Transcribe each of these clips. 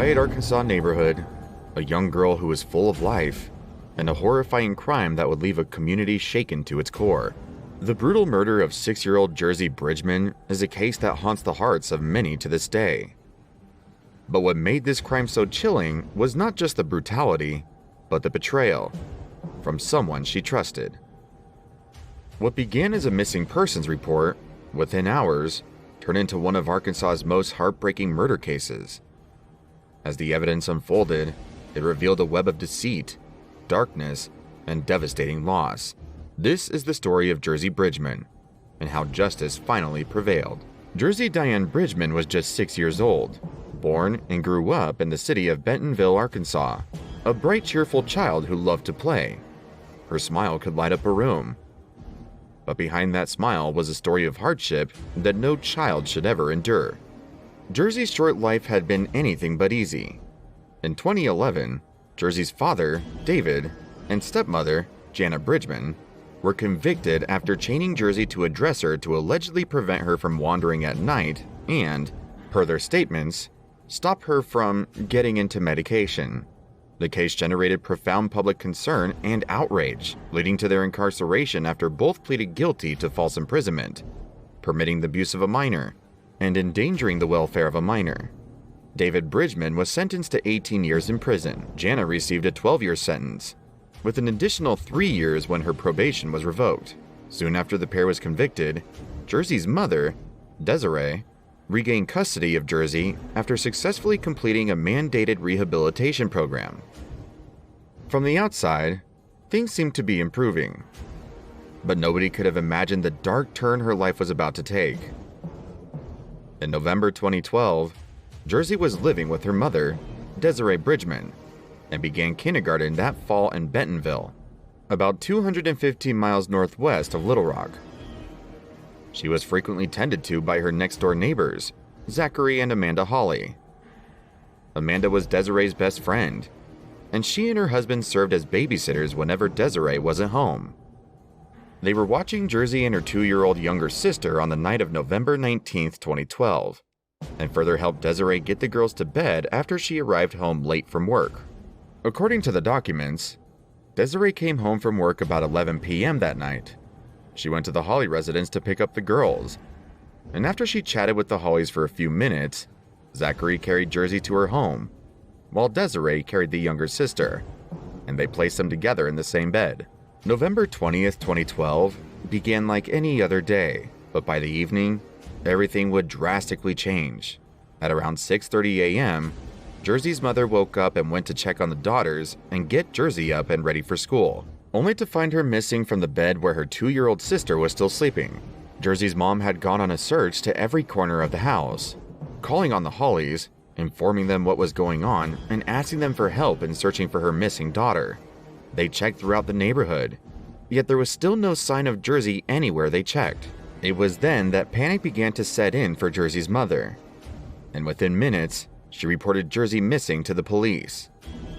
quiet Arkansas neighborhood, a young girl who was full of life, and a horrifying crime that would leave a community shaken to its core. The brutal murder of 6-year-old Jersey Bridgeman is a case that haunts the hearts of many to this day. But what made this crime so chilling was not just the brutality, but the betrayal from someone she trusted. What began as a missing persons report, within hours, turned into one of Arkansas's most heartbreaking murder cases. As the evidence unfolded, it revealed a web of deceit, darkness, and devastating loss. This is the story of Jersey Bridgeman, and how justice finally prevailed. Jersey Diane Bridgeman was just 6 years old, born and grew up in the city of Bentonville, Arkansas, a bright, cheerful child who loved to play. Her smile could light up a room. But behind that smile was a story of hardship that no child should ever endure. Jersey's short life had been anything but easy. In 2011, Jersey's father, David, and stepmother, Janet Bridgeman, were convicted after chaining Jersey to a dresser to allegedly prevent her from wandering at night and, per their statements, stop her from getting into medication. The case generated profound public concern and outrage, leading to their incarceration after both pleaded guilty to false imprisonment, permitting the abuse of a minor, and endangering the welfare of a minor. David Bridgeman was sentenced to 18 years in prison. Jana received a 12-year sentence, with an additional 3 years when her probation was revoked. Soon after the pair was convicted, Jersey's mother, Desiree, regained custody of Jersey after successfully completing a mandated rehabilitation program. From the outside, things seemed to be improving, but nobody could have imagined the dark turn her life was about to take. In November 2012, Jersey was living with her mother, Desiree Bridgeman, and began kindergarten that fall in Bentonville, about 215 miles northwest of Little Rock. She was frequently tended to by her next-door neighbors, Zachary and Amanda Hawley. Amanda was Desiree's best friend, and she and her husband served as babysitters whenever Desiree wasn't home. They were watching Jersey and her 2-year-old younger sister on the night of November 19, 2012, and further helped Desiree get the girls to bed after she arrived home late from work. According to the documents, Desiree came home from work about 11 p.m. that night. She went to the Hawley residence to pick up the girls, and after she chatted with the Hawleys for a few minutes, Zachary carried Jersey to her home, while Desiree carried the younger sister, and they placed them together in the same bed. November 20th, 2012 began like any other day, but by the evening, everything would drastically change. At around 6:30 a.m., Jersey's mother woke up and went to check on the daughters and get Jersey up and ready for school, only to find her missing from the bed where her 2-year-old sister was still sleeping. Jersey's mom had gone on a search to every corner of the house, calling on the Hawleys, informing them what was going on, and asking them for help in searching for her missing daughter. They checked throughout the neighborhood, yet there was still no sign of Jersey anywhere they checked. It was then that panic began to set in for Jersey's mother, and within minutes, she reported Jersey missing to the police.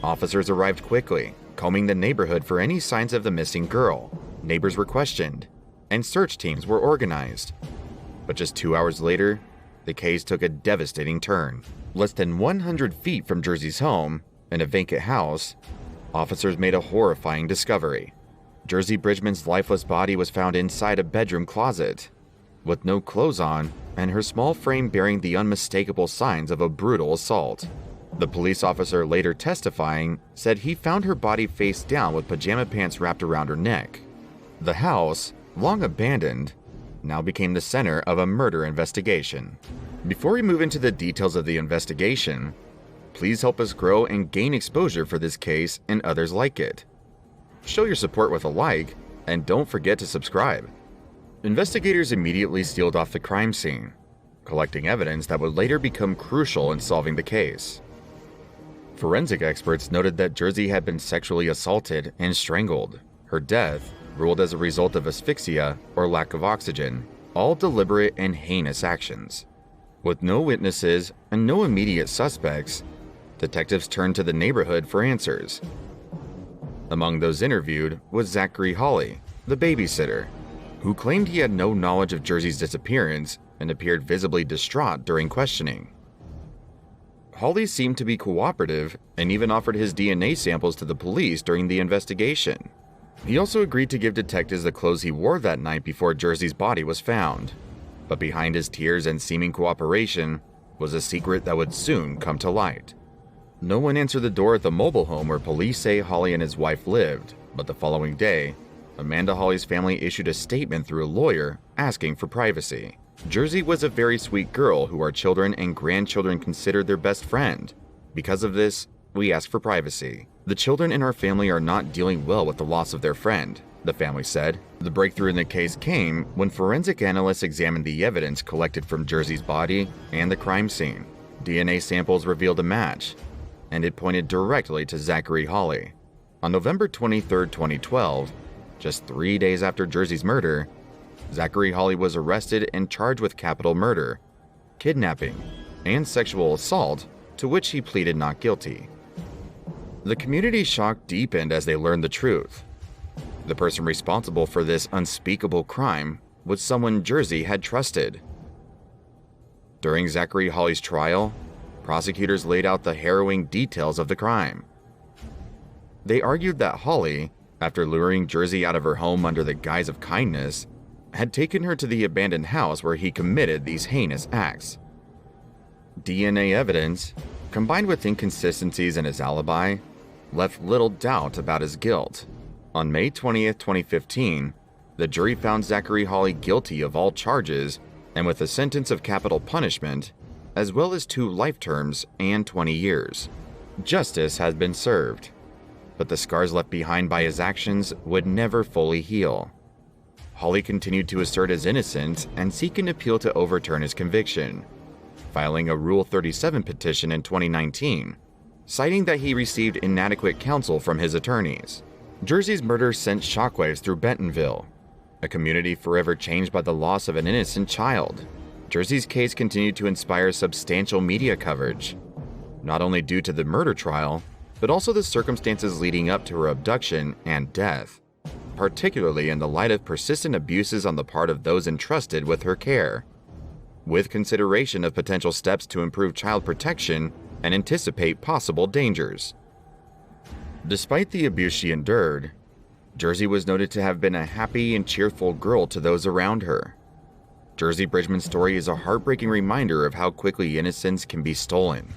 Officers arrived quickly, combing the neighborhood for any signs of the missing girl. Neighbors were questioned, and search teams were organized. But just 2 hours later, the case took a devastating turn. Less than 100 feet from Jersey's home, in a vacant house, officers made a horrifying discovery. Jersey Bridgeman's lifeless body was found inside a bedroom closet, with no clothes on and her small frame bearing the unmistakable signs of a brutal assault. The police officer, later testifying, said he found her body face down with pajama pants wrapped around her neck. The house, long abandoned, now became the center of a murder investigation. Before we move into the details of the investigation, please help us grow and gain exposure for this case and others like it. Show your support with a like, and don't forget to subscribe. Investigators immediately sealed off the crime scene, collecting evidence that would later become crucial in solving the case. Forensic experts noted that Jersey had been sexually assaulted and strangled. Her death, ruled as a result of asphyxia or lack of oxygen, all deliberate and heinous actions. With no witnesses and no immediate suspects, detectives turned to the neighborhood for answers. Among those interviewed was Zachary Hawley, the babysitter, who claimed he had no knowledge of Jersey's disappearance and appeared visibly distraught during questioning. Holly seemed to be cooperative and even offered his DNA samples to the police during the investigation. He also agreed to give detectives the clothes he wore that night before Jersey's body was found. But behind his tears and seeming cooperation was a secret that would soon come to light. No one answered the door at the mobile home where police say Holly and his wife lived, but the following day, Amanda Holly's family issued a statement through a lawyer asking for privacy. Jersey was a very sweet girl who our children and grandchildren considered their best friend. Because of this, we ask for privacy. The children in our family are not dealing well with the loss of their friend, the family said. The breakthrough in the case came when forensic analysts examined the evidence collected from Jersey's body and the crime scene. DNA samples revealed a match, and it pointed directly to Zachary Holly. On November 23, 2012, just 3 days after Jersey's murder, Zachary Holly was arrested and charged with capital murder, kidnapping, and sexual assault, to which he pleaded not guilty. The community's shock deepened as they learned the truth. The person responsible for this unspeakable crime was someone Jersey had trusted. During Zachary Holly's trial, prosecutors laid out the harrowing details of the crime. They argued that Holly, after luring Jersey out of her home under the guise of kindness, had taken her to the abandoned house where he committed these heinous acts. DNA evidence, combined with inconsistencies in his alibi, left little doubt about his guilt. On May 20, 2015, the jury found Zachary Holly guilty of all charges and with a sentence of capital punishment, as well as 2 life terms and 20 years. Justice has been served, but the scars left behind by his actions would never fully heal. Holly continued to assert his innocence and seek an appeal to overturn his conviction, filing a Rule 37 petition in 2019, citing that he received inadequate counsel from his attorneys. Jersey's murder sent shockwaves through Bentonville, a community forever changed by the loss of an innocent child. Jersey's case continued to inspire substantial media coverage, not only due to the murder trial, but also the circumstances leading up to her abduction and death, particularly in the light of persistent abuses on the part of those entrusted with her care, with consideration of potential steps to improve child protection and anticipate possible dangers. Despite the abuse she endured, Jersey was noted to have been a happy and cheerful girl to those around her. Jersey Bridgeman's story is a heartbreaking reminder of how quickly innocence can be stolen.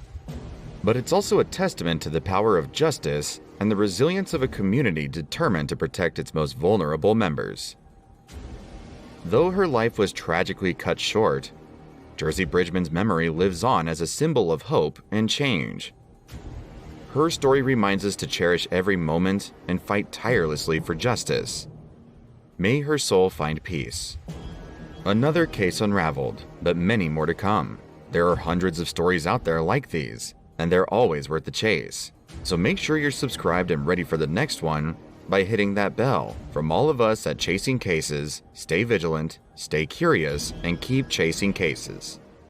But it's also a testament to the power of justice and the resilience of a community determined to protect its most vulnerable members. Though her life was tragically cut short, Jersey Bridgeman's memory lives on as a symbol of hope and change. Her story reminds us to cherish every moment and fight tirelessly for justice. May her soul find peace. Another case unraveled, but many more to come. There are hundreds of stories out there like these, and they're always worth the chase. So make sure you're subscribed and ready for the next one by hitting that bell. From all of us at Chasing Cases, stay vigilant, stay curious, and keep chasing cases.